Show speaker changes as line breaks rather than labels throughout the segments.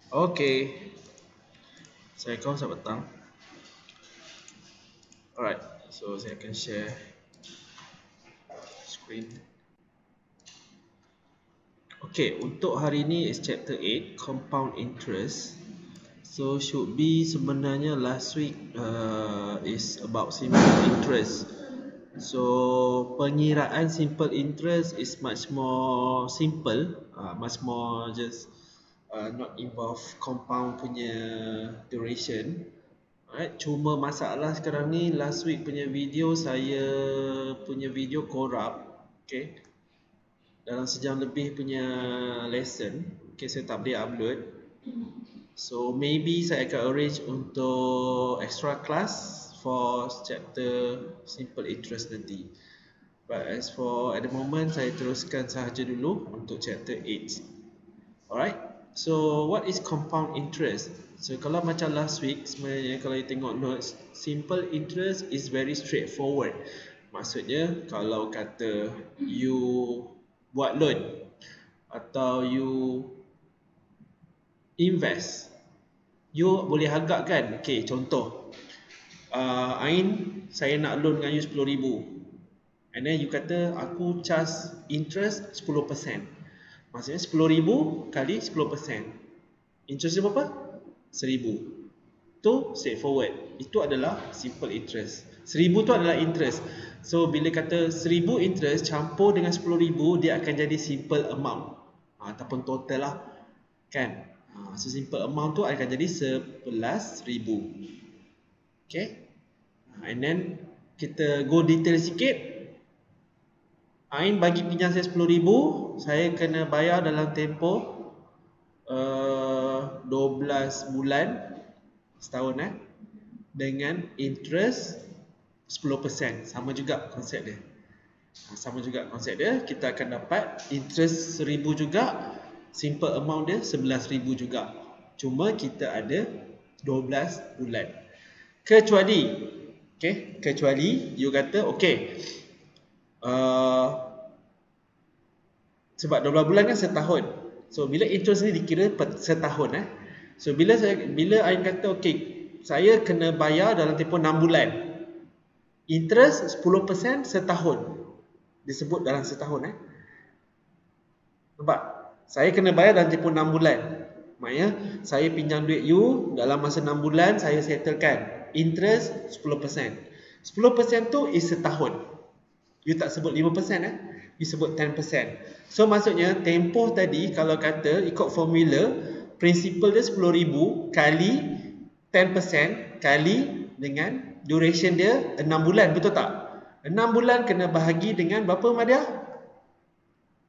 Okay, Assalamualaikum, selamat petang. Alright, so saya akan share screen. Okay, untuk hari ini is chapter 8, compound interest. So should be sebenarnya last week is about simple interest. So pengiraan simple interest is much more simple, much more just not involve compound punya duration. Alright, cuma masalah sekarang ni last week punya video saya punya video corrupt. Okay, dalam sejam lebih punya lesson. Okay, saya tak boleh upload. So maybe saya akan arrange untuk extra class for chapter simple interest nanti. But as for at the moment saya teruskan sahaja dulu untuk chapter 8. Alright. So what is compound interest? So kalau macam last week sebenarnya kalau you tengok notes, simple interest is very straightforward. Maksudnya kalau kata you buat loan atau you invest, you boleh agakkan. Okay, contoh Ain, saya nak loan dengan you 10,000, and then you kata aku charge interest 10%. Maksudnya 10,000 kali 10%, interest dia berapa? 1,000. Tu straightforward. Itu adalah simple interest. 1,000 tu adalah interest. So bila kata 1,000 interest campur dengan 10,000, dia akan jadi simple amount, ataupun total lah, kan? So simple amount tu akan jadi 11,000. Okay, and then kita go detail sikit. Ain bagi pinjam saya 10,000, saya kena bayar dalam tempoh 12 bulan, setahun dengan interest 10%. Sama juga konsep dia. Kita akan dapat interest 1,000 juga, simple amount dia 11,000 juga. Cuma kita ada 12 bulan. Kecuali you kata sebab 12 bulan kan setahun. So bila interest ni dikira setahun So bila Ain kata saya kena bayar dalam tempoh 6 bulan. Interest 10% setahun. Disebut dalam setahun Nampak? Saya kena bayar dalam tempoh 6 bulan. Maknanya saya pinjam duit you dalam masa 6 bulan, saya settlekan. Interest 10%. 10% tu is setahun. You tak sebut 5% you sebut 10%. So maksudnya tempoh tadi kalau kata ikut formula, principal dia 10,000 kali 10% kali dengan duration dia 6 bulan, betul tak? 6 bulan kena bahagi dengan berapa, Madia?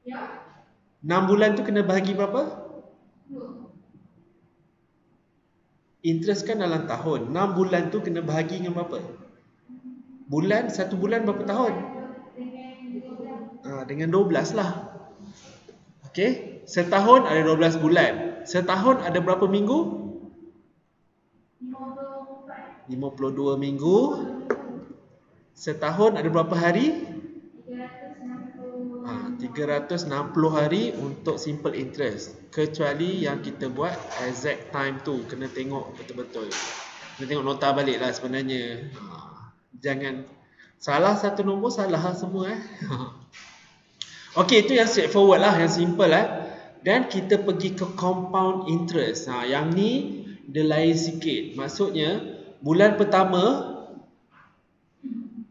6 bulan tu kena bahagi berapa? Interest kan dalam tahun. 6 bulan tu kena bahagi dengan berapa? Bulan, 1 bulan berapa tahun? Dengan 12 lah. Okay, setahun ada 12 bulan. Setahun ada berapa minggu? 52 minggu. Setahun ada berapa hari? 360 hari untuk simple interest. Kecuali yang kita buat exact time tu, kena tengok betul-betul. Kena tengok nota balik lah sebenarnya. Jangan salah satu nombor, salah semua Okey, itu yang straightforward lah, yang simple Dan kita pergi ke compound interest. Yang ni dia lain sikit. Maksudnya bulan pertama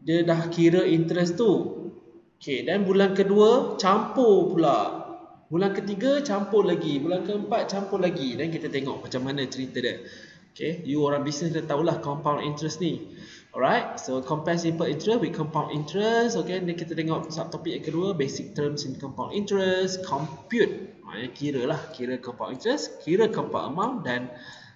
dia dah kira interest tu. Okey, dan bulan kedua campur pula. Bulan ketiga campur lagi, bulan keempat campur lagi. Dan kita tengok macam mana cerita dia. Okay, you orang bisnes dah tahulah compound interest ni. Alright, so compare simple interest with compound interest. Okay, dan kita tengok subtopik yang kedua, basic terms in compound interest, compute. Maknanya kira compound interest, kira compound amount dan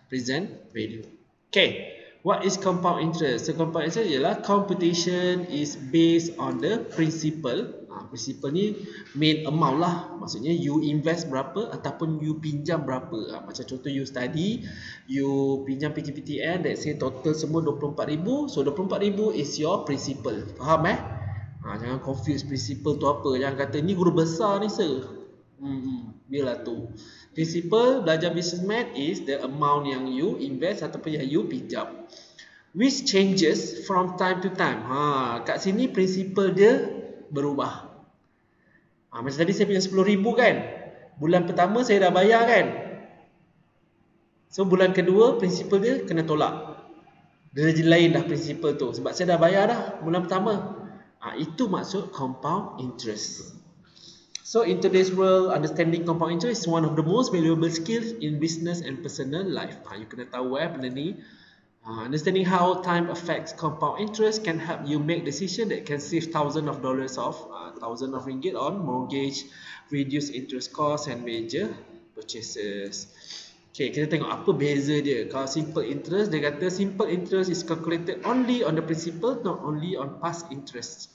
present value. Okay, what is compound interest? So compound interest ialah computation is based on the principal. Principal ni main amount lah. Maksudnya you invest berapa ataupun you pinjam berapa. Macam contoh you study, you pinjam PTPTN, let's say total semua 24,000. So 24,000 is your principal. Faham jangan confuse principal tu apa. Jangan kata ni guru besar ni sir. Biarlah tu. Principal belajar business math is the amount yang you invest ataupun yang you pinjam, which changes from time to time. Kat sini principal dia berubah. Macam tadi saya punya 10,000 kan, bulan pertama saya dah bayar kan, so bulan kedua principal dia kena tolak. Dia jadi lain dah principal tu, sebab saya dah bayar dah bulan pertama. Itu maksud compound interest. So in today's world, understanding compound interest is one of the most valuable skills in business and personal life. You kena tahu benda ni. Understanding how time affects compound interest can help you make decision that can save thousands of dollars thousands of ringgit on mortgage, reduce interest costs and major purchases. Okay, kita tengok apa beza dia. Kalau simple interest, dia kata simple interest is calculated only on the principal, not only on past interest.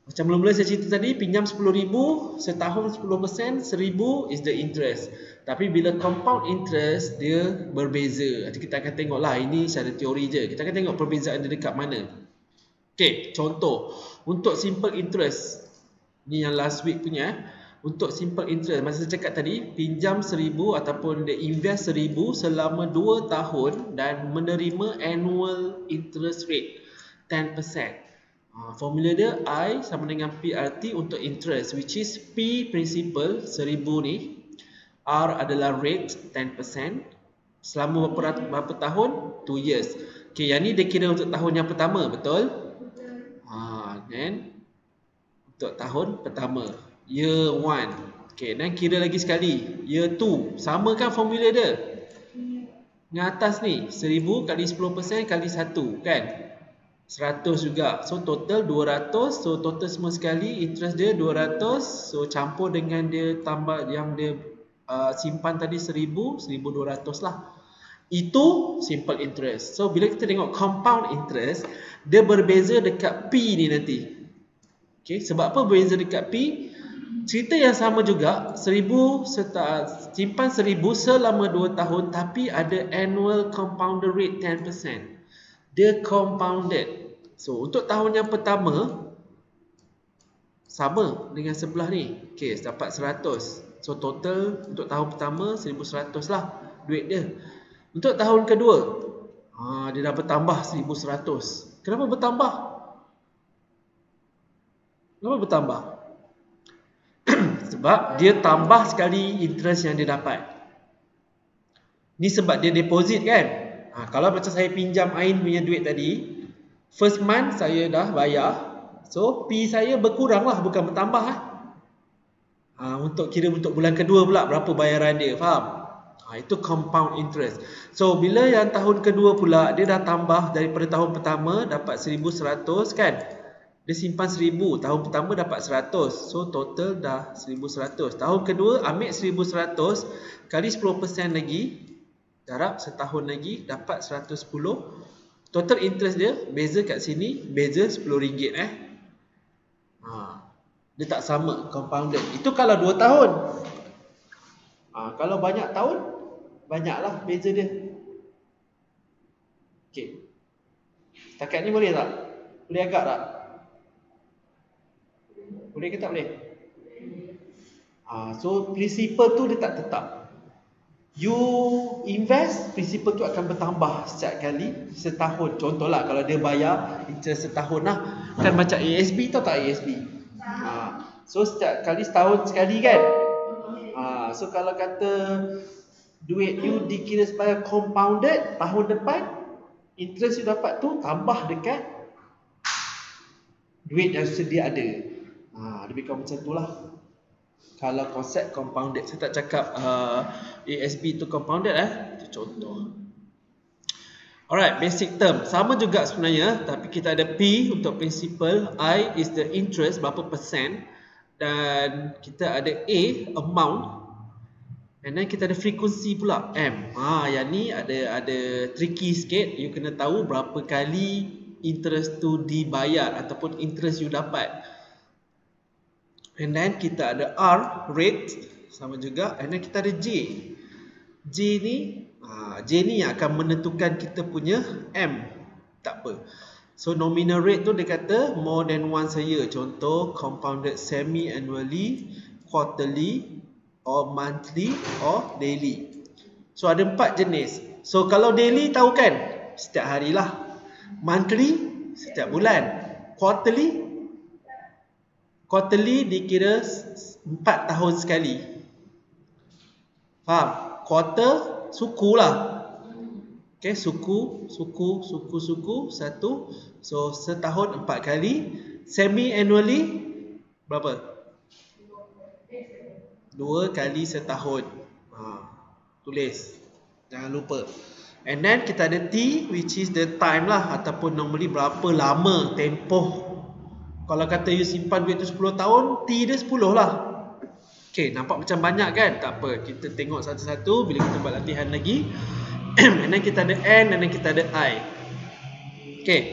Macam mula-mula saya cerita tadi, pinjam 10,000, setahun 10%, 1,000 is the interest. Tapi bila compound interest, dia berbeza. Nanti kita akan tengok lah, ini secara teori je. Kita akan tengok perbezaan dia dekat mana. Okay, contoh. Untuk simple interest, ni yang last week punya. Untuk simple interest, masa saya cakap tadi, pinjam 1,000 ataupun dia invest 1,000 selama 2 tahun dan menerima annual interest rate 10%. Formula dia I sama dengan PRT untuk interest, which is P principal 1,000 ni, R adalah rate 10%, selama berapa tahun? 2 years. Okay, yang ni dia kira untuk tahun yang pertama, betul? Then untuk tahun pertama, year 1. Okay, dan kira lagi sekali, year 2. Sama kan formula dia? Yang atas ni 1,000 kali 10% kali 1 kan? 100 juga. So total 200. So total semua sekali interest dia 200. So campur dengan dia tambah yang dia simpan tadi 1,000, 1,200 lah. Itu simple interest. So bila kita tengok compound interest, dia berbeza dekat P ni nanti. Okay, sebab apa berbeza dekat P? Cerita yang sama juga, 1,000 simpan 1,000 selama 2 tahun, tapi ada annual compounded rate 10%. Dia compounded. So untuk tahun yang pertama sama dengan sebelah ni. Okay, dapat 100. So total untuk tahun pertama 1,100 lah duit dia. Untuk tahun kedua dia dah bertambah 1,100. Kenapa bertambah? Kenapa bertambah? Sebab dia tambah sekali interest yang dia dapat. Ni sebab dia deposit kan. Kalau macam saya pinjam Ain punya duit tadi, first month saya dah bayar, so P saya berkurang lah, bukan bertambah untuk kira untuk bulan kedua pula berapa bayaran dia, faham? Itu compound interest. So bila yang tahun kedua pula, dia dah tambah daripada tahun pertama dapat 1,100 kan. Dia simpan 1,000, tahun pertama dapat 100, so total dah 1,100. Tahun kedua ambil 1,100 kali 10% lagi, darab setahun lagi dapat 110. Total interest dia beza kat sini, beza RM10. Dia tak sama compounded. Itu kalau 2 tahun. Kalau banyak tahun, banyaklah beza dia. Okey. Setakat ni boleh tak? Boleh agak tak? Boleh ke tak boleh? So principal tu dia tak tetap. You invest, principal tu akan bertambah setiap kali setahun. Contohlah kalau dia bayar interest setahun lah. Kan macam ASB, tahu tak ASB? So setiap kali setahun sekali kan. So kalau kata duit you dikira sebagai compounded, tahun depan interest you dapat tu tambah dekat duit yang sedia ada. Lebih kurang macam tu lah. Kalau konsep compounded, saya tak cakap ASB tu compounded itu contoh. Alright, basic term sama juga sebenarnya, tapi kita ada P untuk principal, I is the interest berapa persen, dan kita ada A amount, and then kita ada frequency pula M. Yang ni ada tricky sikit. You kena tahu berapa kali interest tu dibayar ataupun interest you dapat. And then kita ada R, rate, sama juga. And then kita ada J. J ni yang akan menentukan kita punya M. Tak apa. So nominal rate tu dia kata more than once a year. Contoh compounded semi-annually, quarterly or monthly or daily. So ada 4 jenis. So kalau daily tahu kan, setiap hari lah. Monthly setiap bulan. Quarterly dikira 4 tahun sekali. Faham? Quarter suku lah. Okay, suku satu. So setahun 4 kali. Semi annually berapa? 2 kali setahun. Tulis, jangan lupa. And then kita ada T, which is the time lah, ataupun normally berapa lama tempoh. Kalau kata you simpan duit tu 10 tahun, T dia 10 lah. Okay, nampak macam banyak kan? Tak apa, kita tengok satu-satu bila kita buat latihan lagi. And then kita ada N, and then kita ada I. Okay,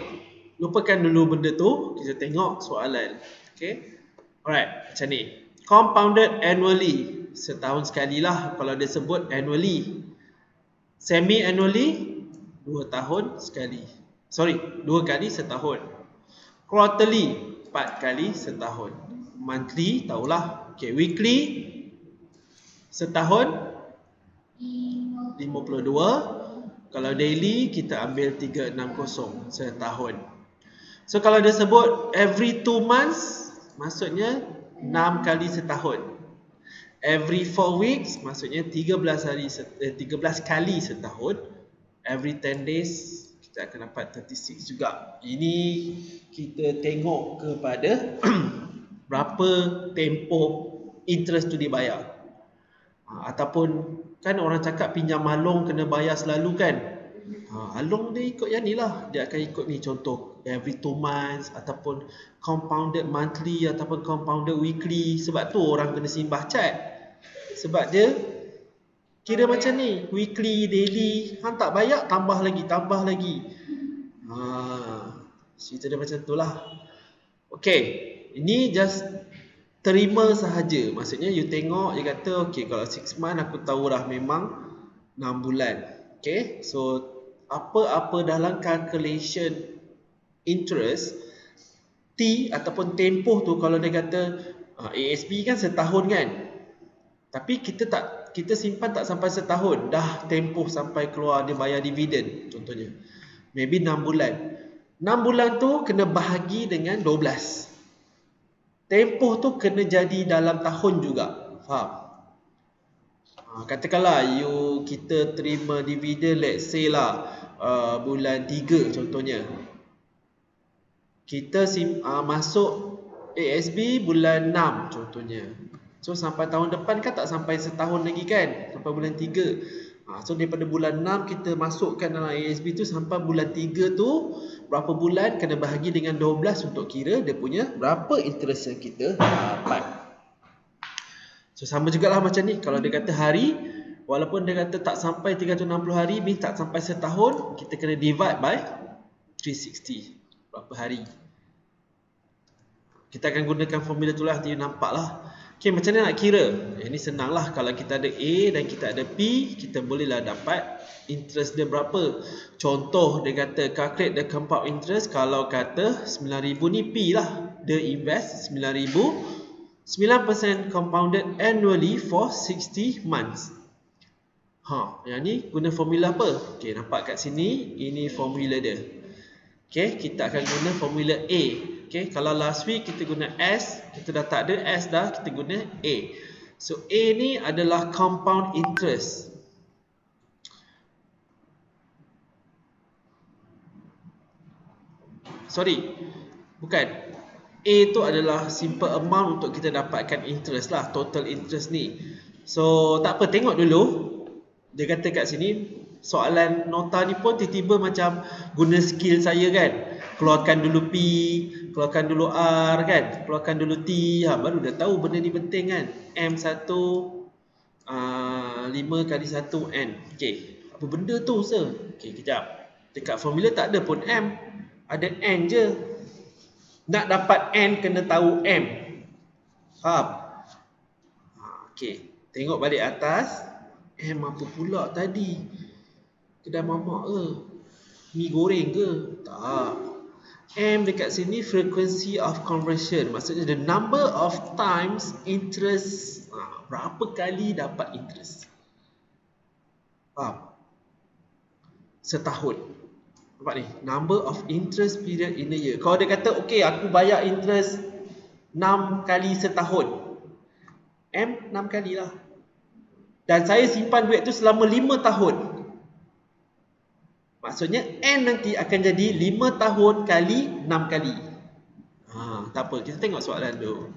lupakan dulu benda tu, kita tengok soalan. Okay, alright, macam ni. Compounded annually, setahun sekali lah kalau dia sebut annually. Semi annually, 2 tahun sekali. 2 kali setahun. Quarterly, 4 kali setahun. Monthly, tahulah. Okay, weekly, setahun 52. Kalau daily, kita ambil 360 setahun. So kalau dia sebut every 2 months, maksudnya 6 kali setahun. Every 4 weeks, maksudnya 13 kali setahun. Every 10 days, kita akan dapat 36 juga. Ini kita tengok kepada berapa tempoh interest tu dibayar. Ataupun kan orang cakap pinjam Along kena bayar selalu kan. Along dia ikut yang ni lah. Dia akan ikut ni, contoh every 2 months, ataupun compounded monthly, ataupun compounded weekly. Sebab tu orang kena simbah cat. Sebab dia kira macam ni, weekly, daily. Hang tak bayar, tambah lagi. Cerita dia macam tu lah. Okay, ini just terima sahaja. Maksudnya you tengok, you kata okay, kalau 6 month aku tahu dah memang 6 bulan. Okay, so apa-apa dalam calculation interest, T ataupun tempoh tu, kalau dia kata ASB kan setahun kan, tapi kita simpan tak sampai setahun, dah tempoh sampai keluar dia bayar dividen contohnya, maybe 6 bulan. 6 bulan tu kena bahagi dengan 12. Tempoh tu kena jadi dalam tahun juga. Faham? Katakanlah kita terima dividen, let's say lah bulan 3 contohnya. Kita masuk ASB bulan 6 contohnya. So sampai tahun depan kan tak sampai setahun lagi kan, sampai bulan 3. So daripada bulan 6 kita masukkan dalam ASB tu sampai bulan 3 tu, berapa bulan kena bahagi dengan 12 untuk kira dia punya berapa interest yang kita dapat. So sama jugalah macam ni, kalau dia kata hari, walaupun dia kata tak sampai 360 hari, means tak sampai setahun, kita kena divide by 360, berapa hari. Kita akan gunakan formula tu lah, nanti you nampak lah. Okay, macam mana nak kira? Ini senang lah. Kalau kita ada A dan kita ada P, kita bolehlah dapat interest dia berapa. Contoh, dia kata calculate the compound interest. Kalau kata 9,000 ni P lah. Dia invest 9,000, 9% compounded annually for 60 months. Yang ni guna formula apa? Okay, nampak kat sini, ini formula dia. Okay, kita akan guna formula A. Okay, kalau last week kita guna S, kita dah tak ada S dah, kita guna A. So A ni adalah compound interest. Bukan. A tu adalah simple amount untuk kita dapatkan interest lah, total interest ni. So tak apa, tengok dulu. Dia kata kat sini, soalan nota ni pun tiba-tiba macam guna skill saya kan. Keluarkan dulu P, keluarkan dulu R kan, keluarkan dulu T, baru dah tahu benda ni penting kan. M1 5 kali 1 N. Okay, apa benda tu sir? Okay, kejap. Dekat formula tak ada pun M, ada N je. Nak dapat N kena tahu M. Faham? Okay, tengok balik atas. M apa pula tadi? Kedai mamak ke? Mi goreng ke? Tak. M dekat sini frequency of conversion. Maksudnya the number of times interest. Berapa kali dapat interest. Faham? Setahun. Nampak ni? Number of interest period in a year. Kalau dia kata, okay, aku bayar interest 6 kali setahun. M 6 kali lah. Dan saya simpan duit tu selama 5 tahun. Maksudnya N nanti akan jadi 5 tahun kali 6 kali. Tak apa, kita tengok soalan dulu.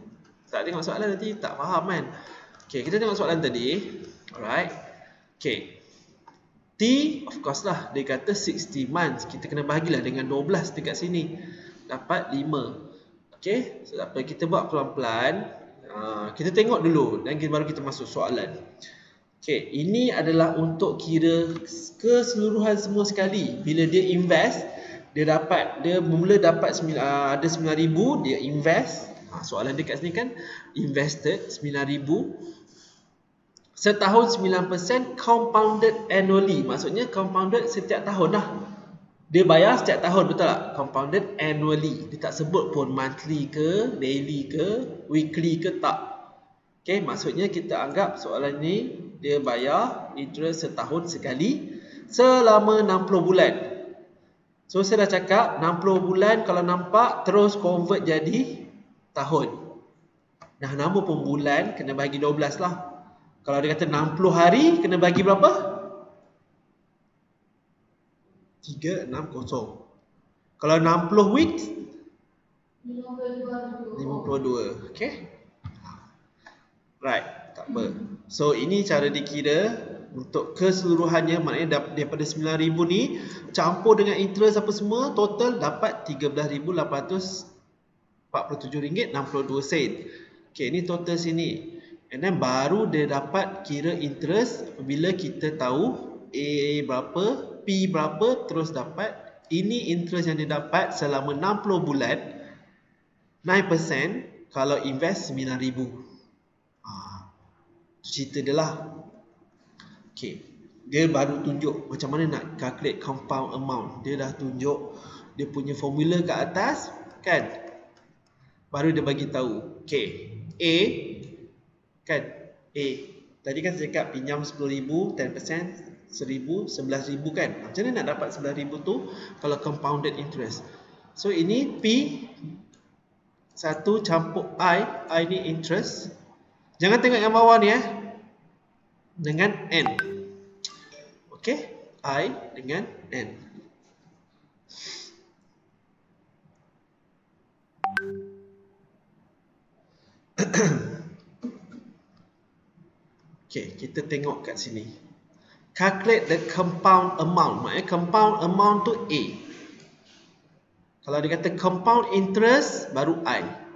Tak tengok soalan nanti tak faham kan. Okay, kita tengok soalan tadi. Alright. Okay. T, of course lah, dia kata 60 months. Kita kena bahagilah dengan 12 dekat sini. Dapat 5. Okay, so apa kita buat pelan-pelan. Kita tengok dulu dan baru kita masuk soalan. Okay, ini adalah untuk kira keseluruhan semua sekali. Bila dia invest, dia mula dapat ada 9,000, dia invest. Soalan dia kat sini kan, invested 9,000. Setahun 9% compounded annually. Maksudnya compounded setiap tahun lah. Dia bayar setiap tahun, betul tak? Compounded annually. Dia tak sebut pun monthly ke, daily ke, weekly ke, tak. Okay, maksudnya kita anggap soalan ni dia bayar interest setahun sekali selama 60 bulan. So saya dah cakap 60 bulan kalau nampak terus convert jadi tahun. Dah nama pun bulan kena bagi 12 lah. Kalau dia kata 60 hari kena bagi berapa? 360. Kalau 60 weeks 52. Okay. Right, tak apa. So ini cara dikira untuk keseluruhannya, maknanya daripada 9,000 ni campur dengan interest apa semua, total dapat RM13,847.62. Okay, ini total sini. And then baru dia dapat kira interest apabila kita tahu A berapa, P berapa, terus dapat. Ini interest yang dia dapat selama 60 bulan, 9% kalau invest 9,000. Cerita dia lah. Okay, dia baru tunjuk macam mana nak calculate compound amount. Dia dah tunjuk dia punya formula kat atas kan. Baru dia bagi tahu. Okay, A kan, A tadi kan saya cakap pinjam 10,000, 10%, 1,000, 11,000 kan. Macam mana nak dapat 11,000 tu kalau compounded interest. So ini P 1 campur I ni interest. Jangan tengok yang bawah ni dengan N. Okay, I dengan N. Okay, kita tengok kat sini. Calculate the compound amount. Maksudnya compound amount tu A. Kalau dia kata compound interest, baru I.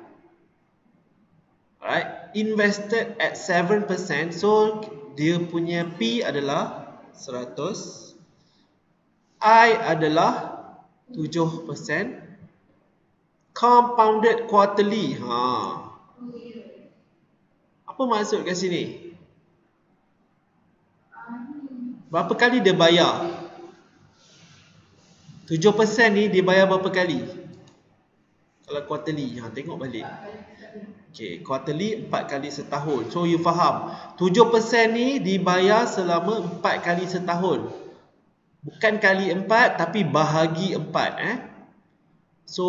Alright, invested at 7%. So dia punya P adalah 100, I adalah 7%, compounded quarterly. Apa maksud kat sini? Berapa kali dia bayar? 7% ni dia bayar berapa kali? Kalau quarterly, tengok balik. Okay, quarterly 4 kali setahun. So you faham, 7% ni dibayar selama 4 kali setahun. Bukan kali 4 tapi bahagi 4 So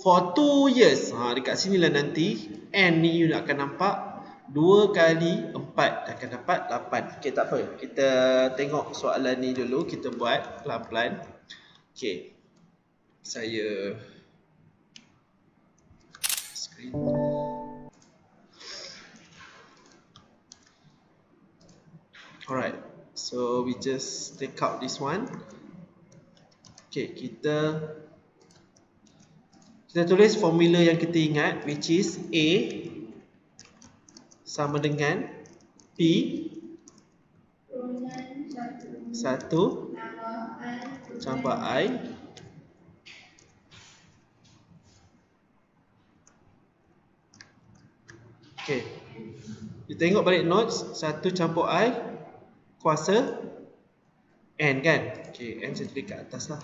for 2 years, dekat sini lah nanti N ni you akan nampak 2 kali 4 akan dapat 8. Okay, tak apa, kita tengok soalan ni dulu. Kita buat pelan-pelan. Okay, saya screen. Alright, so we just take out this one. Okay, kita tulis formula yang kita ingat, which is A sama dengan P 1 campur I okay. Kita tengok balik notes, 1 campur I kuasa N kan. Okay, N saya tulis kat atas lah.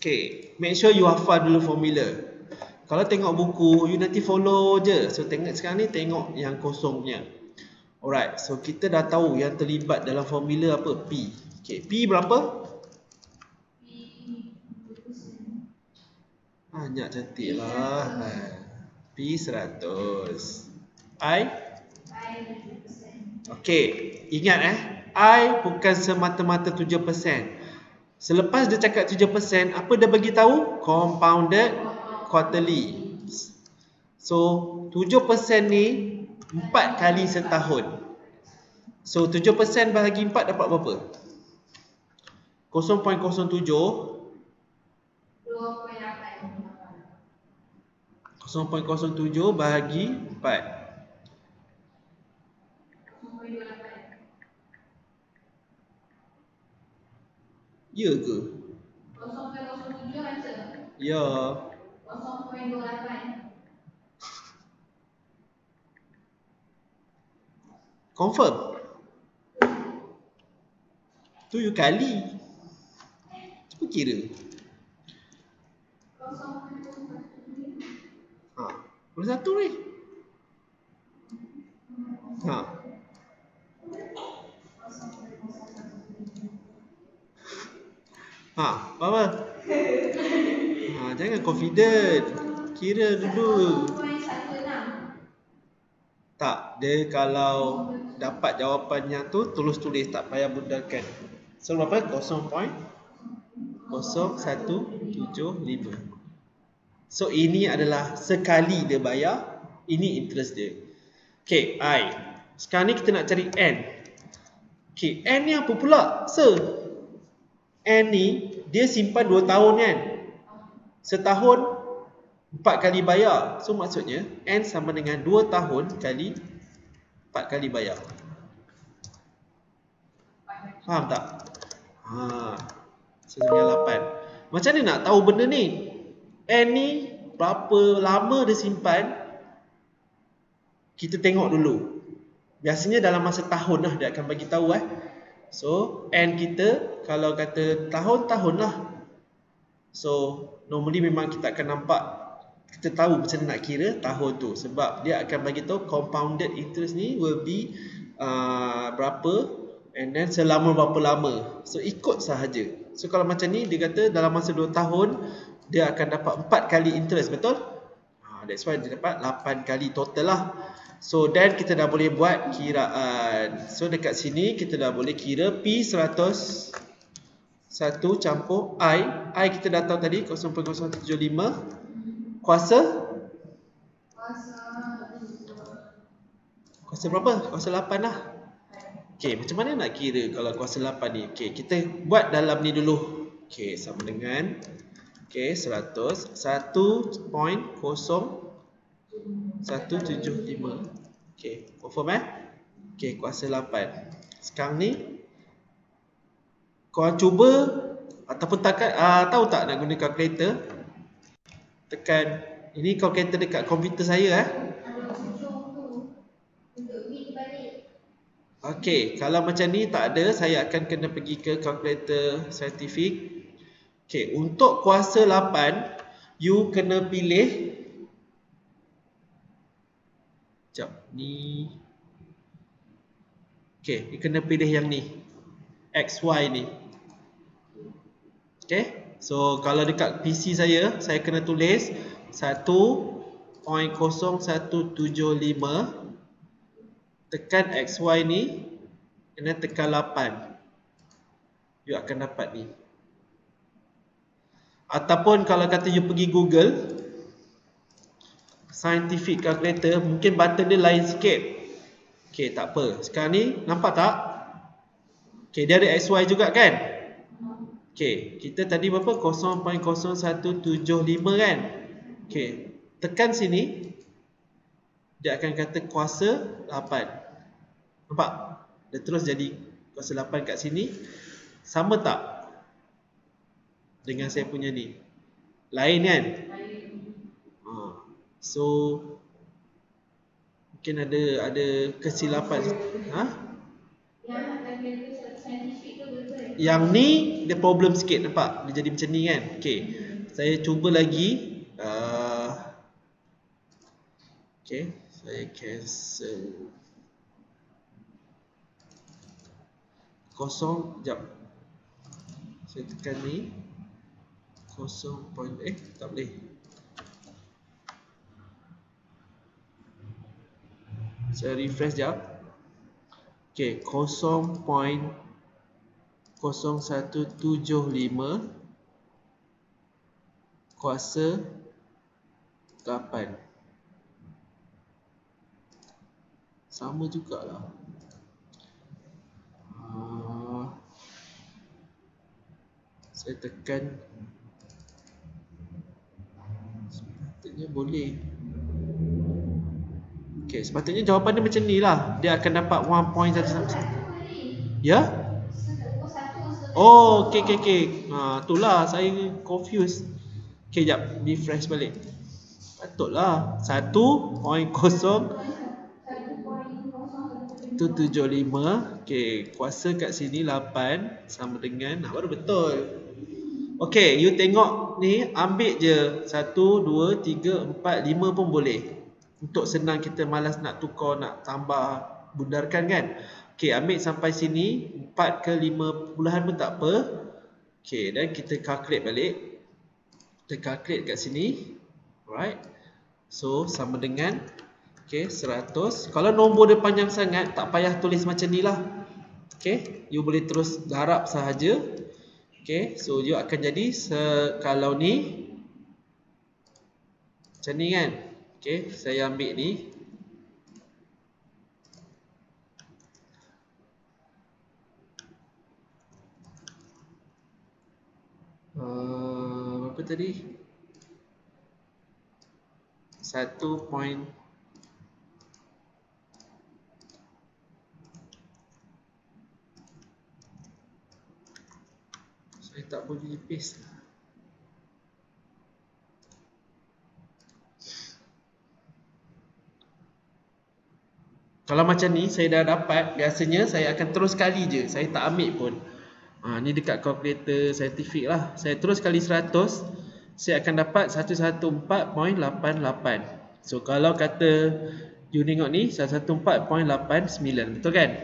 Okay, make sure you hafal dulu formula. Kalau tengok buku, you nanti follow je. So tengok sekarang ni, tengok yang kosongnya. Alright, so kita dah tahu yang terlibat dalam formula apa? P. Okay, P berapa? Banyak cantik lah. P 100. I? Okay, ingat I bukan semata-mata 7%. Selepas dia cakap 7%, apa dia bagi tahu? Compounded quarterly. So 7% ni 4 kali setahun. So 7% bahagi 4 dapat berapa? 0.07 0.07 bahagi 4. Ya ke? 0.07 answer? Ya. 0.28. Confirm? Tu you kali. Cuba kira. Boleh satu ni. Apa? Jangan confident. Kira dulu. Tak, dia kalau dapat jawapannya tu terus tulis, tak payah budalkan. So berapa? 0.0175. So ini adalah sekali dia bayar, ini interest dia. Okay, I. Sekarang ni kita nak cari N. Okay, N ni apa pula? N ni dia simpan 2 tahun kan? Setahun 4 kali bayar. So maksudnya N sama dengan 2 tahun kali 4 kali bayar. Faham tak? So dengan 8. Macam mana nak tahu benda ni? N ni berapa lama dia simpan? Kita tengok dulu. Biasanya dalam masa tahun lah dia akan bagi tahu So N kita kalau kata tahun-tahun lah. So normally memang kita akan nampak, kita tahu macam mana nak kira tahun tu, sebab dia akan bagi tahu compounded interest ni will be berapa, and then selama berapa lama. So ikut sahaja. So kalau macam ni dia kata dalam masa 2 tahun dia akan dapat 4 kali interest, betul? That's why dia dapat 8 kali total lah. So then kita dah boleh buat kiraan. So dekat sini kita dah boleh kira P 100 1 campur I kita dah tahu tadi 0.075. Kuasa berapa? Kuasa 8 lah. Okay, macam mana nak kira kalau kuasa 8 ni? Okay, kita buat dalam ni dulu. Okay, sama dengan 100 1.0175. Okay, confirm Okay, kuasa 8. Sekarang ni korang cuba ataupun tahu tak nak guna calculator? Tekan ini calculator dekat komputer saya Okay, kalau macam ni tak ada, saya akan kena pergi ke calculator saintifik. Okay, untuk kuasa 8 you kena pilih ni. Okay, you kena pilih yang ni, XY ni. Okay, so kalau dekat PC saya kena tulis 1.0175 tekan XY ni, kena tekan 8, you akan dapat ni. Ataupun kalau kata you pergi Google scientific calculator, mungkin button dia lain sikit. Okay, tak apa. Sekarang ni nampak tak? Okay, dia ada XY juga kan? Okay, kita tadi berapa? 0.0175 kan? Okay, tekan sini, dia akan kata kuasa 8. Nampak? Dia terus jadi kuasa 8 kat sini. Sama tak dengan saya punya ni? Lain kan? So mungkin ada kesilapan. Yang ni dia problem sikit, nampak? Dia jadi macam ni kan. Okay, saya cuba lagi. Okay, saya cancel. Kosong, sekejap. Saya tekan ni. Kosong point, tak boleh. Saya refresh sekejap. Okay, 0.0175 kuasa 8. Sama jugalah. Saya tekan. Sepatutnya boleh. Okay, sepatutnya jawapan dia macam ni lah. Dia akan dapat 1.1. Ya? Oh, okay. Itulah saya confused. Okay, sekejap. Refresh balik. Patutlah 1.0175. Okay, kuasa kat sini 8 sama dengan, baru betul. Okay, you tengok ni, ambil je 1, 2, 3, 4, 5 pun boleh. Untuk senang, kita malas nak tukar, nak tambah, bundarkan kan. Okay, ambil sampai sini 4 ke 5 puluhan pun tak apa. Okay, dan kita calculate balik. Kita calculate kat sini. Alright. So, sama dengan 100. Kalau nombor dia panjang sangat, tak payah tulis macam ni lah. Okay, you boleh terus darab sahaja. Okay, so you akan jadi kalau ni macam ni kan. Okay, saya ambil ni. Berapa tadi? 1 point. Saya tak boleh paste. Kalau macam ni saya dah dapat, biasanya saya akan terus kali je. Saya tak ambil pun. Ni dekat calculator scientific lah. Saya terus kali 100, saya akan dapat 114.88. So kalau kata you tengok ni 114.89, betul kan?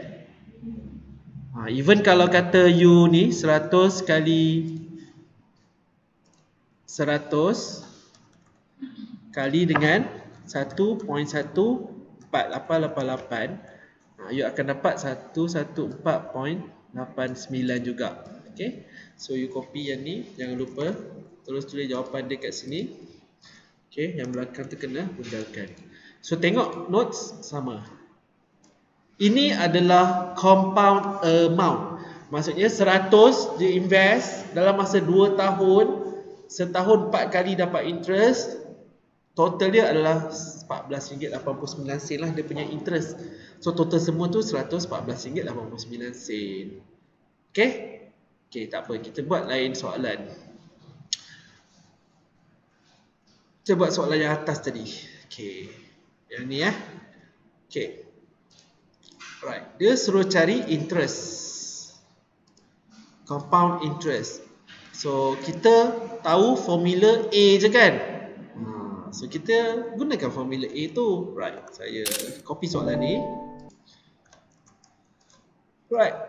Even kalau kata you ni 100 kali 100 kali dengan 1.14888, you akan dapat 114.89 juga. Okay, so you copy yang ni, jangan lupa terus tulis jawapan dia kat sini. Okay, yang belakang tu kena bundarkan. So tengok notes sama. Ini adalah compound amount. Maksudnya 100 dia invest dalam masa 2 tahun, setahun 4 kali dapat interest. Total dia adalah RM14.89 lah dia punya interest. So total semua tu RM114.89. Okay? Okay, tak apa. Kita buat lain soalan. Kita buat soalan yang atas tadi. Okay. Yang ni Okay. Right. Dia suruh cari interest. Compound interest. So kita tahu formula A je kan? So kita gunakan formula A tu. Right. Saya copy soalan ni. Right.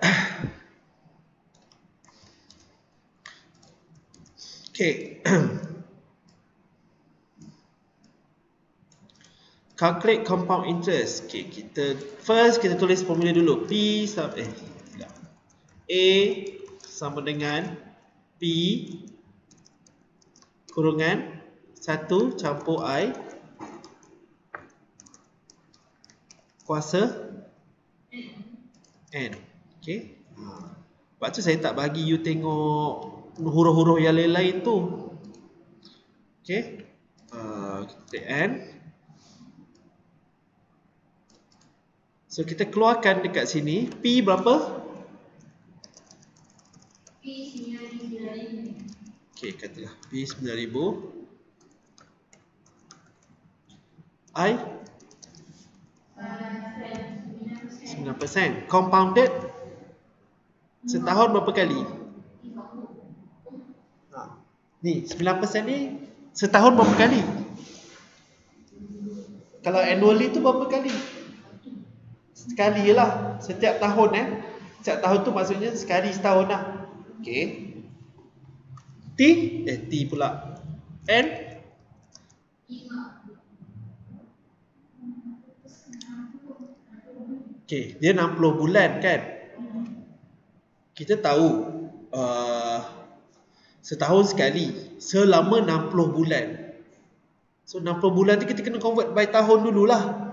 Okay. Calculate compound interest. Okay, kita tulis formula dulu. P sama A sama dengan P kurungan 1 campur I kuasa N. Okay. Sebab tu saya tak bagi you tengok huruf-huruf yang lain-lain tu. Okay. Kita N. So kita keluarkan dekat sini. P berapa? P 9,000. Okay, katalah P 9,000. I 9%. Compounded Setahun berapa kali? Ni 9% ni setahun berapa kali? Kalau annually tu berapa kali? Sekali je lah. Setiap tahun Setiap tahun tu maksudnya sekali setahun lah. Okay. T pula. N okay, dia 60 bulan kan. Kita tahu setahun sekali selama 60 bulan. So 60 bulan tu kita kena convert by tahun dululah.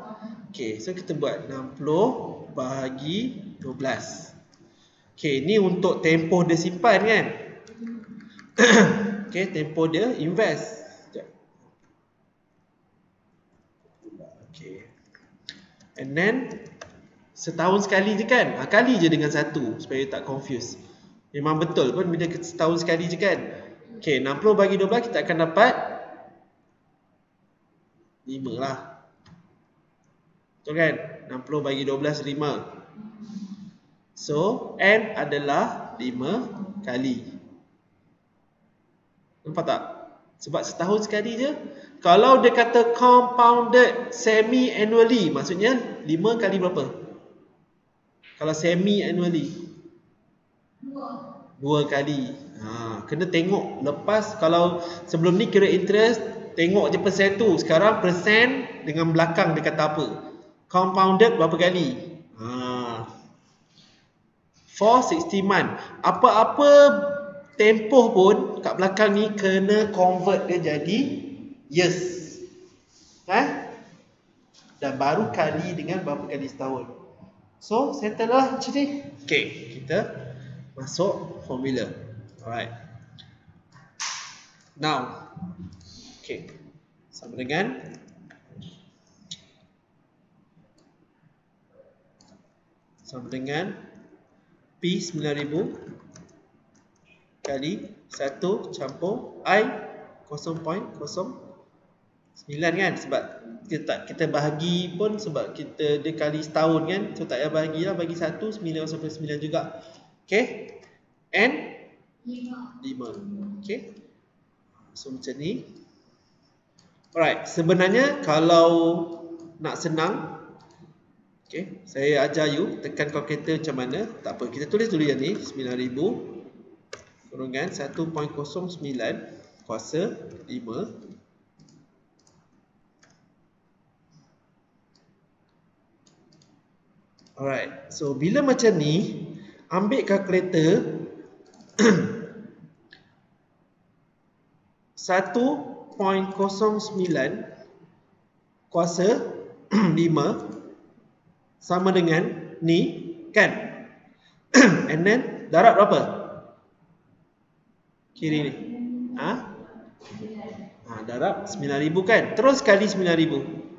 Okay, so kita buat 60 bahagi 12. Okay, ni untuk tempoh dia simpan kan. Okay, tempoh dia invest. Okay. And then setahun sekali je kan. Kali je dengan 1 supaya tak confuse. Memang betul pun bila setahun sekali je kan. Okay, 60 bagi 12 kita akan dapat 5 lah. Betul kan? 60 bagi 12 5. So N adalah 5 kali. Nampak tak? Sebab setahun sekali je. Kalau dia kata compounded semi-annually, maksudnya 5 kali berapa? Kalau semi-annually 2 kali. Kena tengok. Lepas kalau sebelum ni kira interest, tengok je persen tu. Sekarang persen dengan belakang dia kata apa? Compounded berapa kali? For 60 month. Apa-apa tempoh pun kat belakang ni kena convert dia jadi years. Dan baru kali dengan berapa kali setahun. So, settle lah macam ni. Okay, kita masuk formula. Alright. Now, okay. Sama dengan P 9000 kali 1 campur I 0.09 kan, sebab kita bahagi pun sebab kita dia kali setahun kan, so tak payah bahagilah, bagi 1 9 sampai 9 juga. Okay, N 5. Okay, so macam ni. Alright, sebenarnya kalau nak senang, okay, saya ajar you tekan kalkulator macam mana. Tak apa, kita tulis dulu yang ni 9000 kurungan 1.09 kuasa 5. Alright, so bila macam ni, ambil kalkulator 1.09 kuasa 5 sama dengan ni kan. And then darab berapa? Kiri ni. Darab 9000 kan. Terus kali 9000.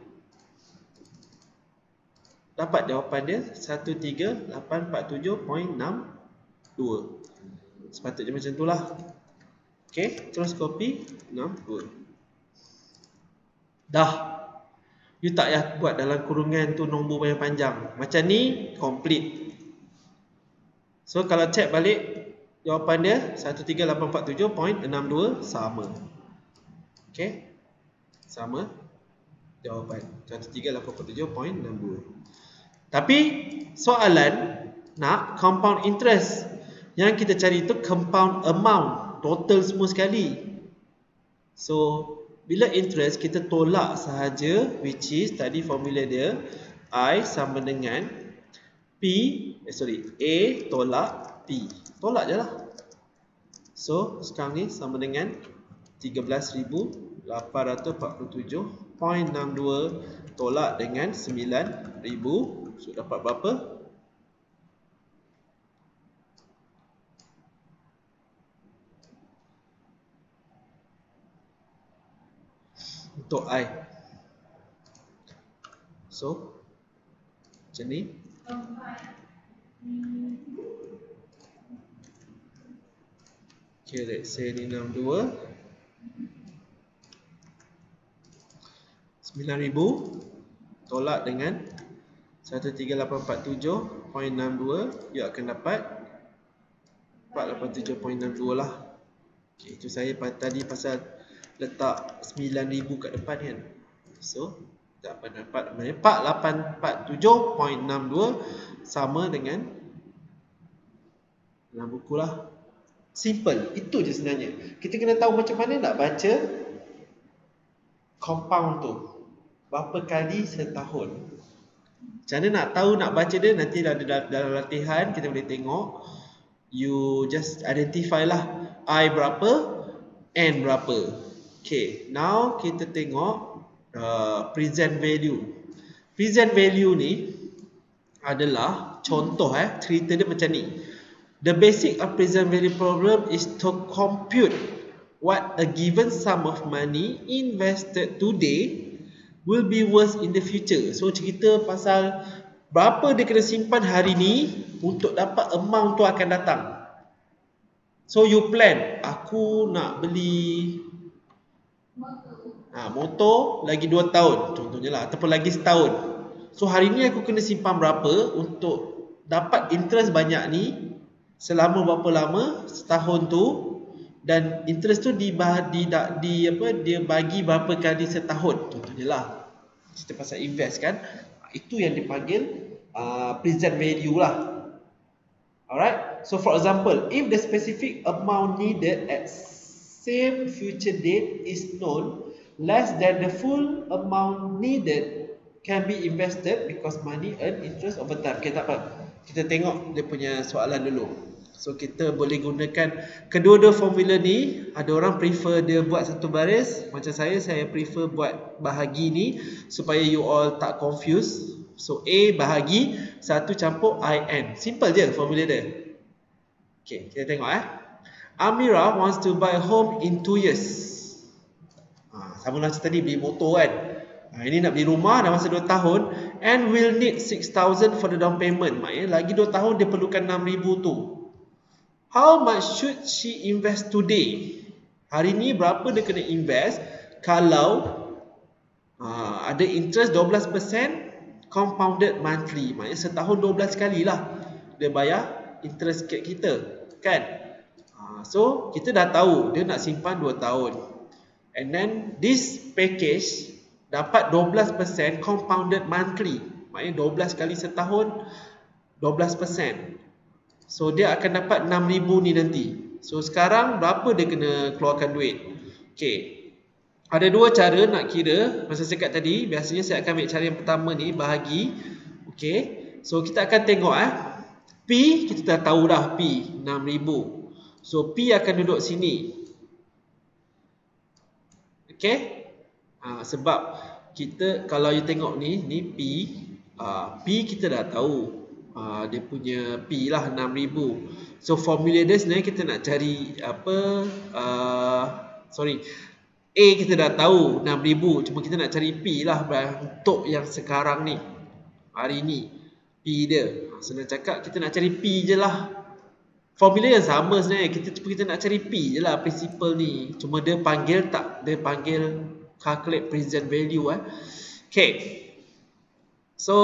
Dapat jawapan dia 13847.62. Sepatutnya macam itulah. Okay, terus copy 62. Dah. You tak payah buat dalam kurungan tu nombor yang panjang. Macam ni complete. So kalau check balik, jawapan dia 13847.62 sama. Okay, sama jawapan 13847.62. Tapi soalan nak compound interest. Yang kita cari tu compound amount, total semua sekali. So bila interest kita tolak sahaja, which is tadi formula dia I sama dengan A tolak P. Tolak je lah. So sekarang ni sama dengan 13,847.62 tolak dengan 9,000. So dapat berapa? Untuk I. So macam ni. Okay, let's say ni 62 9,000 tolak dengan 13847.62, you akan dapat 487.62 lah. Okay, itu saya tadi pasal letak 9,000 kat depan kan. So tak dapat 4847.62 sama dengan dalam buku lah. Simple, itu je sebenarnya. Kita kena tahu macam mana nak baca compound tu. Berapa kali setahun. Macam mana nak tahu nak baca dia, nanti dalam latihan kita boleh tengok. You just identify lah I berapa, N berapa. Okay, now kita tengok present value. Present value ni adalah contoh cerita dia macam ni. The basic of present value problem is to compute what a given sum of money invested today will be worth in the future. So cerita pasal berapa dia kena simpan hari ni untuk dapat amount tu akan datang. So you plan, aku nak beli motor lagi 2 tahun contohnya lah, ataupun lagi setahun. So hari ni aku kena simpan berapa untuk dapat interest banyak ni selama berapa lama setahun tu, dan interest tu dia bagi berapa kali setahun contohnya lah. Cerita pasal invest kan, itu yang dipanggil present value lah. Alright, so for example, if the specific amount needed at same future date is known, less than the full amount needed can be invested because money earn interest over time. Okay, tak apa, kita tengok dia punya soalan dulu. So kita boleh gunakan kedua-dua formula ni. Ada orang prefer dia buat satu baris, macam saya prefer buat bahagi ni supaya you all tak confused. So A bahagi 1 campur IN. Simple je formula dia. Okay, kita tengok Amira wants to buy a home in 2 years. Sama macam tadi beli motor kan. Ini nak beli rumah dalam masa 2 tahun and will need 6,000 for the down payment. Maknanya lagi 2 tahun dia perlukan 6,000 tu. How much should she invest today? Hari ni berapa dia kena invest kalau ada interest 12% compounded monthly. Maknanya setahun 12 kali lah dia bayar interest kat kita kan. So kita dah tahu dia nak simpan 2 tahun. And then this package dapat 12% compounded monthly. Maknanya 12 kali setahun 12%. So dia akan dapat 6,000 ni nanti. So sekarang berapa dia kena keluarkan duit? Okay, ada dua cara nak kira. Masa saya cakap tadi, biasanya saya akan ambil cara yang pertama ni, bahagi. Okay, so kita akan tengok P, kita dah tahu dah P 6,000. So P akan duduk sini. Okay, sebab kita kalau you tengok ni P, P kita dah tahu. Dia punya P lah 6,000. So formula dia sebenarnya kita nak cari A kita dah tahu 6,000. Cuma kita nak cari P lah untuk yang sekarang ni, hari ni P dia. Senang cakap kita nak cari P je lah. Formula yang sama sebenarnya, kita nak cari P je lah principle ni. Cuma dia panggil calculate present value Okay, so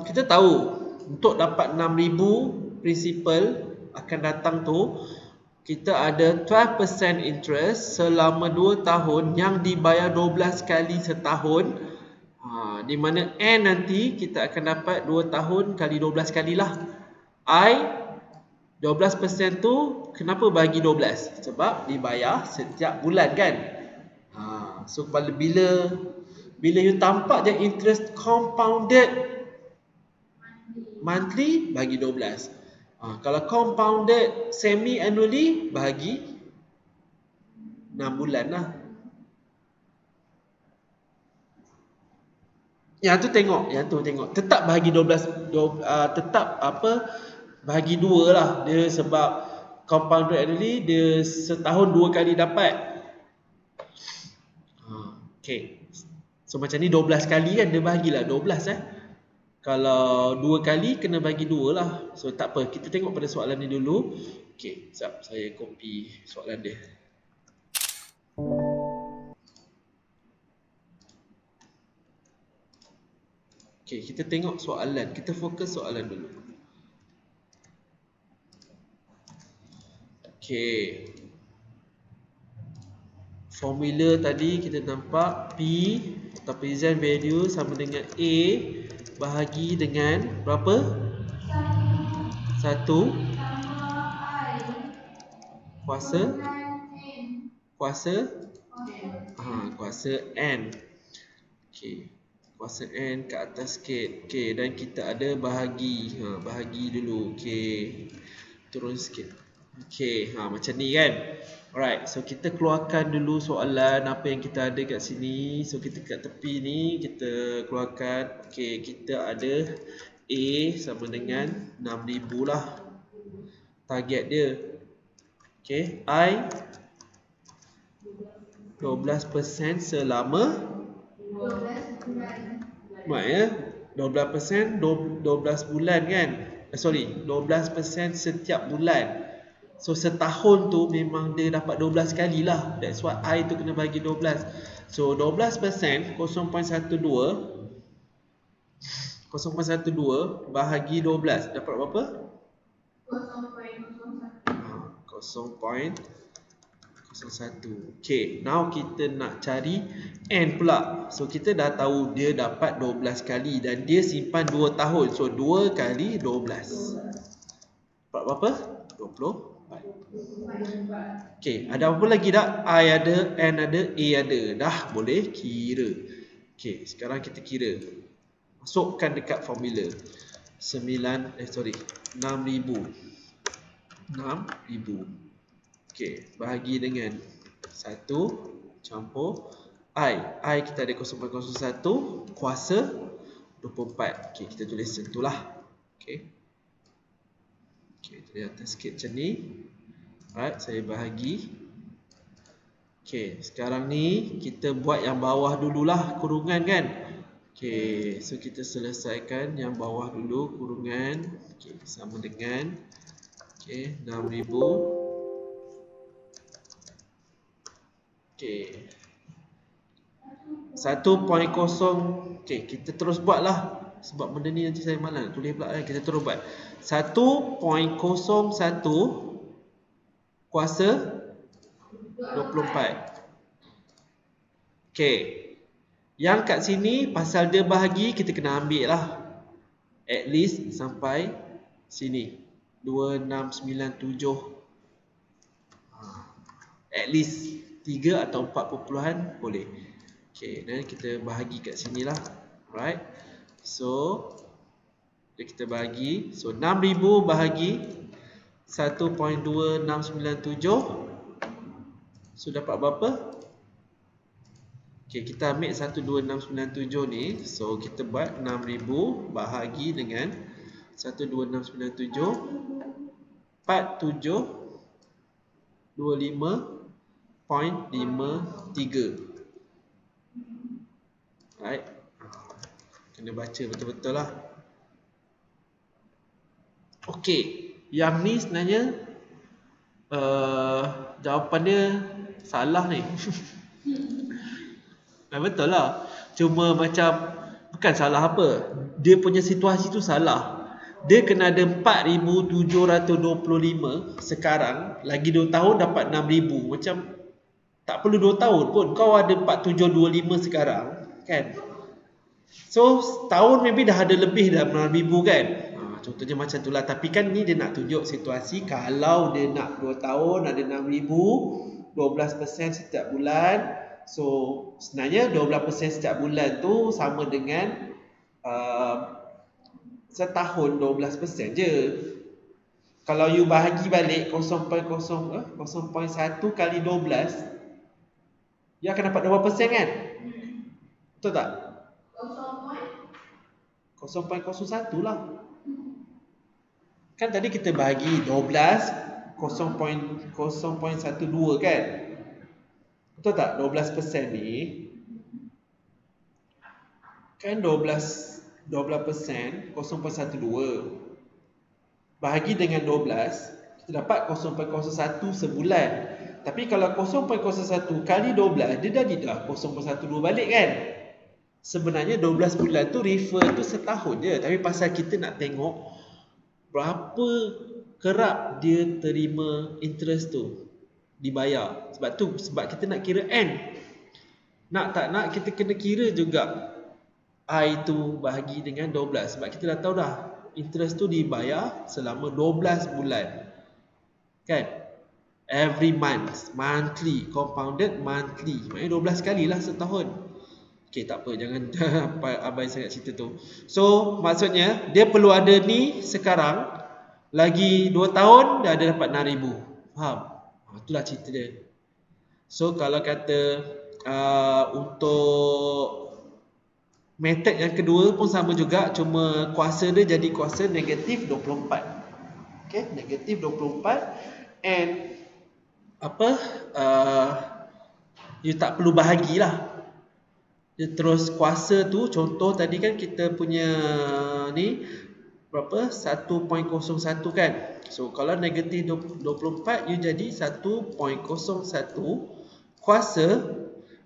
kita tahu untuk dapat 6,000 principal akan datang tu, kita ada 12% interest selama 2 tahun yang dibayar 12 kali setahun. Di mana N nanti kita akan dapat 2 tahun kali 12 kali lah. I 12% tu kenapa bagi 12? Sebab dibayar setiap bulan kan. So bila you tampak je interest compounded monthly, bagi 12. Kalau compounded semi annually, bagi 6 bulan lah. Yang tu tengok. Tetap bagi 12, tetap bagi 2 lah. Dia sebab compounded annually, dia setahun 2 kali dapat. Okay, so macam ni 12 kali kan, dia bagilah 12 Kalau 2 kali kena bagi 2 lah. So tak apa, kita tengok pada soalan ni dulu. Okay, sekejap saya copy soalan dia. Okay, kita tengok soalan. Kita fokus soalan dulu. Okay. Formula tadi kita nampak P atau present value sama dengan A bahagi dengan berapa? 1 kuasa N. Okay. Kuasa N kat atas sikit. Okay. Dan kita ada bahagi. Bahagi dulu. Okay. Turun sikit. Okay. Macam ni kan. Alright. So kita keluarkan dulu soalan apa yang kita ada kat sini. So kita kat tepi ni kita keluarkan. Okay. Kita ada A sama dengan 6,000 lah. Target dia. Okay. I 12% selama 12 bulan. Ya? 12% 12 bulan kan? 12% setiap bulan. So setahun tu memang dia dapat 12 kali lah. That's why I tu kena bagi 12. So 12% 0.12 bahagi 12 dapat berapa? 0.01. Okay, now kita nak cari N pula. So kita dah tahu dia dapat 12 kali dan dia simpan 2 tahun. So 2 kali 12 dapat berapa? 24. Okay, ada apa lagi tak? I ada, N ada, A ada. Dah boleh kira. Okay, sekarang kita kira. Masukkan dekat formula 6,000. 6,000. Okay, bahagi dengan 1 campur I kita ada 0.01 kuasa 24. Okay, kita tulis macam tu lah. Okay, tulis atas sikit macam ni. Alright, saya bahagi. Okay, sekarang ni kita buat yang bawah dululah kurungan kan. Okay, so kita selesaikan yang bawah dulu kurungan. Okay, sama dengan 6,000. Okay. 1.0. Okay, kita terus buat lah. Sebab benda ni nanti saya malas tulis pula kan. Kita terus buat 1.01 kuasa 24. Okay. Yang kat sini pasal dia bahagi, kita kena ambil lah at least sampai sini 2697. At least 3 atau 4 perpuluhan boleh. Okay, dan kita bahagi kat sini lah. Alright. So kita bahagi. So 6,000 bahagi 1.2697. So dapat berapa? Okay, kita ambil 12697 ni. So kita buat 6,000 bahagi dengan 12697 4725.53. Right. Kena baca betul-betul lah. Okay, yang ni sebenarnya jawapan dia salah ni. Betul lah. Cuma macam bukan salah apa, dia punya situasi tu salah. Dia kena ada 4,725 sekarang, lagi 2 tahun dapat 6,000. Macam tak perlu 2 tahun pun kau ada 4,725 sekarang kan. So tahun maybe dah ada lebih dah 6,000 kan. Contohnya macam itulah. Tapi kan ni dia nak tunjuk situasi kalau dia nak 2 tahun ada 6,000, 12% setiap bulan. So sebenarnya 12% setiap bulan tu sama dengan setahun 12% je. Kalau you bahagi balik 0.1 kali 12, you akan dapat 2% kan? Betul tak? 0.01 lah. Kan tadi kita bahagi 12 0.12 kan? Betul tak? 12% ni kan 12% 0.12 bahagi dengan 12 kita dapat 0.01 sebulan. Tapi kalau 0.01 kali 12 dia dah 0.12 balik kan? Sebenarnya 12 bulan tu refer tu setahun je. Tapi pasal kita nak tengok berapa kerap dia terima interest tu dibayar. Sebab kita nak kira N. Nak tak nak kita kena kira juga I tu bahagi dengan 12. Sebab kita dah tahu dah interest tu dibayar selama 12 bulan. Kan? Every month, monthly, compounded monthly. Maknanya 12 kali lah setahun. Okay, tak apa, jangan abai sangat cerita tu. So, maksudnya dia perlu ada ni sekarang, lagi 2 tahun dah ada dapat 6,000. Faham? Itulah cerita dia. So, kalau kata untuk method yang kedua pun sama juga, cuma kuasa dia jadi kuasa negatif 24. Okay, negatif 24. And you tak perlu bahagilah. Dia terus kuasa tu, contoh tadi kan kita punya ni berapa? 1.01 kan. So kalau negatif 24, you jadi 1.01 kuasa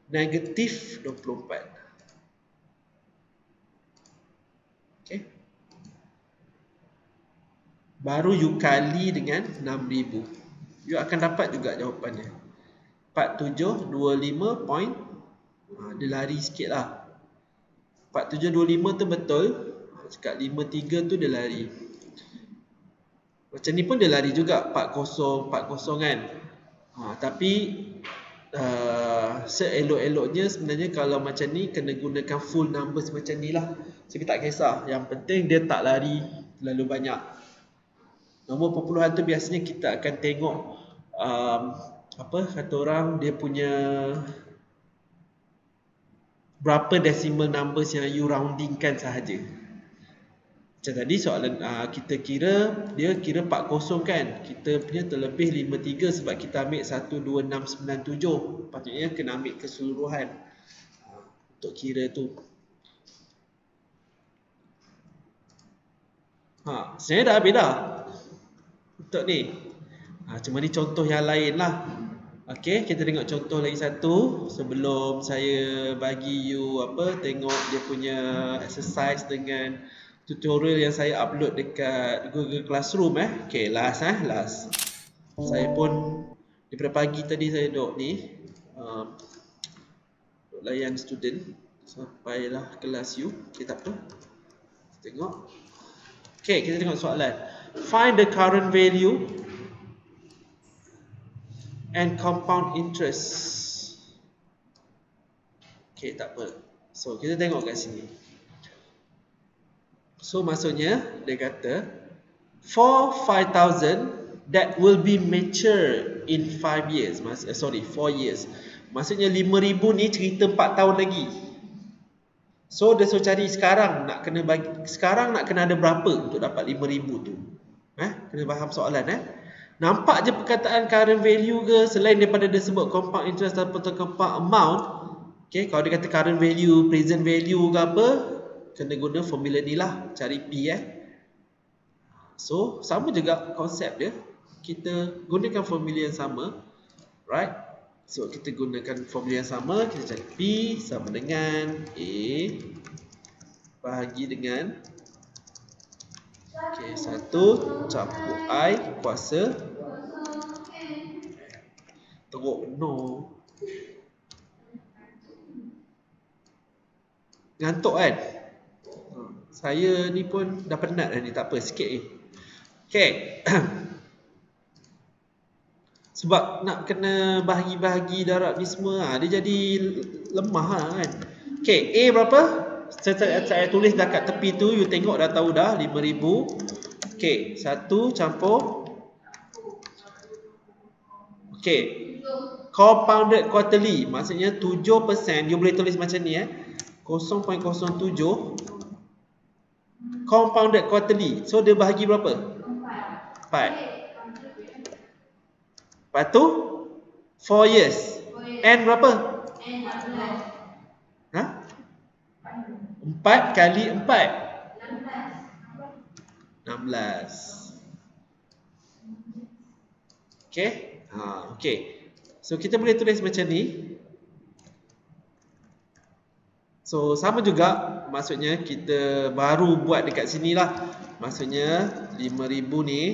negatif 24. Okay. Baru you kali dengan 6,000. You akan dapat juga jawapannya. 4725. Dia lari sikit lah. 4725 tu betul. Cakap 53 tu dia lari. Macam ni pun dia lari juga 40 kan. Tapi seelok-eloknya sebenarnya kalau macam ni kena gunakan full numbers macam ni lah. Jadi tak kisah. Yang penting dia tak lari terlalu banyak. Nombor perpuluhan tu biasanya kita akan tengok kata orang dia punya berapa decimal numbers yang you roundingkan sahaja. Macam tadi soalan kita kira, dia kira 40 kan. Kita punya terlebih 53 sebab kita ambil 12697. Patutnya kena ambil keseluruhan untuk kira tu. Sebenarnya dah habis dah untuk ni. Cuma ni contoh yang lain lah. Okey, kita tengok contoh lagi satu sebelum saya bagi you tengok dia punya exercise dengan tutorial yang saya upload dekat Google Classroom Okey, last. Saya pun daripada pagi tadi saya duduk ni layan student sampailah kelas you. Okey, tak apa. Tengok. Okey, kita tengok soalan. Find the current value and compound interest. Okay, tak apa. So, kita tengok kat sini. So, maksudnya, dia kata, for 5,000 that will be mature in 5 years. 4 years. Maksudnya 5,000 ni cerita 4 tahun lagi. So, dia suruh cari sekarang nak kena ada berapa untuk dapat 5,000 tu. Kena faham soalan Nampak je perkataan current value ke selain daripada dia sebut compound interest atau compound amount. Okay, kalau dia kata current value, present value ke apa, kena guna formula ni lah, cari P So, sama juga konsep dia. Kita gunakan formula yang sama. Right? So, kita gunakan formula yang sama, kita cari P sama dengan A bahagi dengan 1 campur I kuasa teruk ngantuk kan. Saya ni pun dah penat dah ni, tak apa, sikit ni. Okay. Sebab nak kena bahagi-bahagi darab ni semua dia jadi lemah kan. Okay, A berapa? Saya tulis dah kat tepi tu, you tengok dah tahu dah 5,000. Okay, 1 campur. Okay, compounded quarterly, maksudnya 7%. You boleh tulis macam ni 0.07 compounded quarterly. So dia bahagi berapa? 4. Lepas tu 4 years. N berapa? 4 kali 4 16. Okay. Okay. So kita boleh tulis macam ni. So sama juga, maksudnya kita baru buat dekat sini lah. Maksudnya 5,000 ni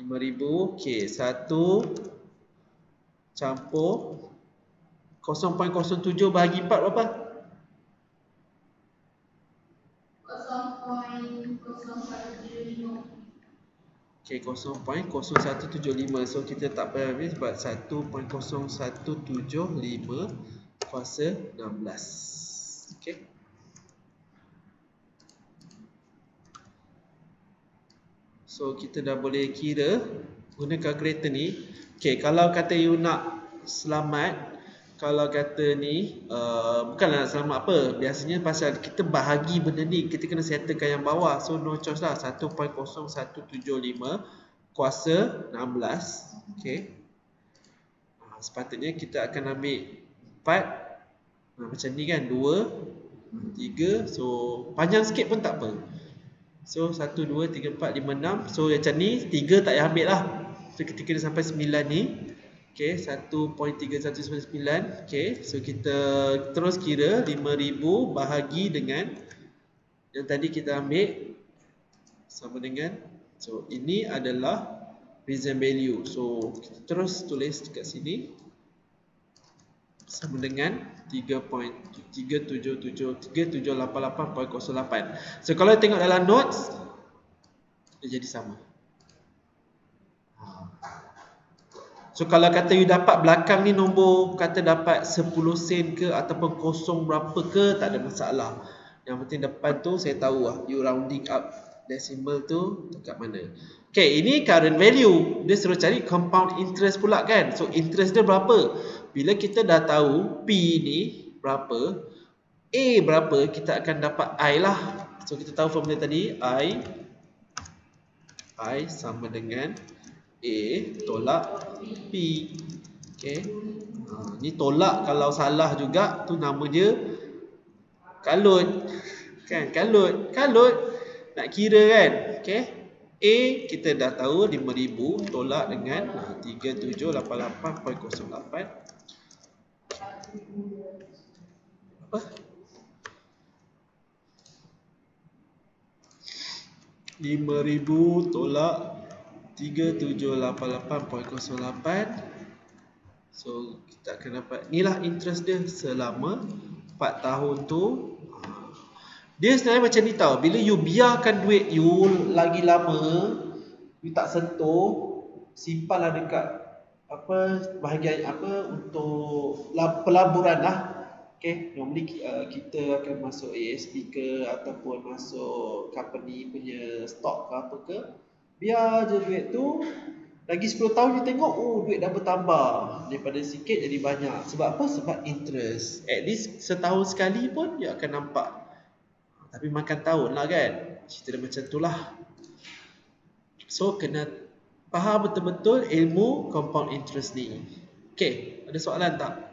5,000. Okey, 1 campur 0.07 bahagi 4 berapa? 0.0175. Okey, 0.0175. So kita tak payah habis sebab 1.0175 kuasa 16. Okey. So kita dah boleh kira guna kalkulator ni. Okey, kalau kata you nak selamat, kalau kata ni bukanlah nak selamat apa, biasanya pasal kita bahagi benda ni, kita kena settlekan yang bawah. So no choice lah, 1.0175 kuasa 16. Okey. Sepatutnya kita akan ambil 4 macam ni kan, 2 3. So panjang sikit pun tak apa. So 1 2 3 4 5 6. So macam ni 3 tak payah ambil lah. So kita kena sampai 9 ni. Okey, 1.3199. Okey, so kita terus kira 5,000 bahagi dengan yang tadi kita ambil sama dengan, so ini adalah present value. So kita terus tulis dekat sini sama dengan 3.3788.08. So kalau tengok dalam notes, dia jadi sama. So kalau kata you dapat belakang ni nombor, kata dapat 10 sen ke ataupun kosong berapa ke, tak ada masalah. Yang penting depan tu saya tahu lah, you rounding up decimal tu dekat mana. Okay, ini current value. Dia suruh cari compound interest pula kan. So interest dia berapa? Bila kita dah tahu P ni berapa, A berapa, kita akan dapat I lah. So kita tahu formula tadi, I sama dengan A tolak P. Okay. Ni tolak kalau salah juga tu nama dia kalut. Kan, kalut. Nak kira kan. Okay. A kita dah tahu 5,000 tolak dengan 3788.08. Apa? 5,000 tolak 3788.08. So kita akan dapat, inilah interest dia selama 4 tahun tu. Dia sebenarnya macam ni tau, bila you biarkan duit you lagi lama, you tak sentuh, simpanlah dekat bahagian untuk pelaburan lah. Okay, normally kita akan masuk ASP ke ataupun masuk company punya stock ke apa ke, biar je duit tu lagi 10 tahun you tengok, duit dah bertambah, daripada sikit jadi banyak. Sebab apa? Sebab interest. At least setahun sekali pun you akan nampak. Tapi makan tahun lah kan, cerita dia macam tu lah. So kena faham betul-betul ilmu compound interest ni. Okay, ada soalan tak?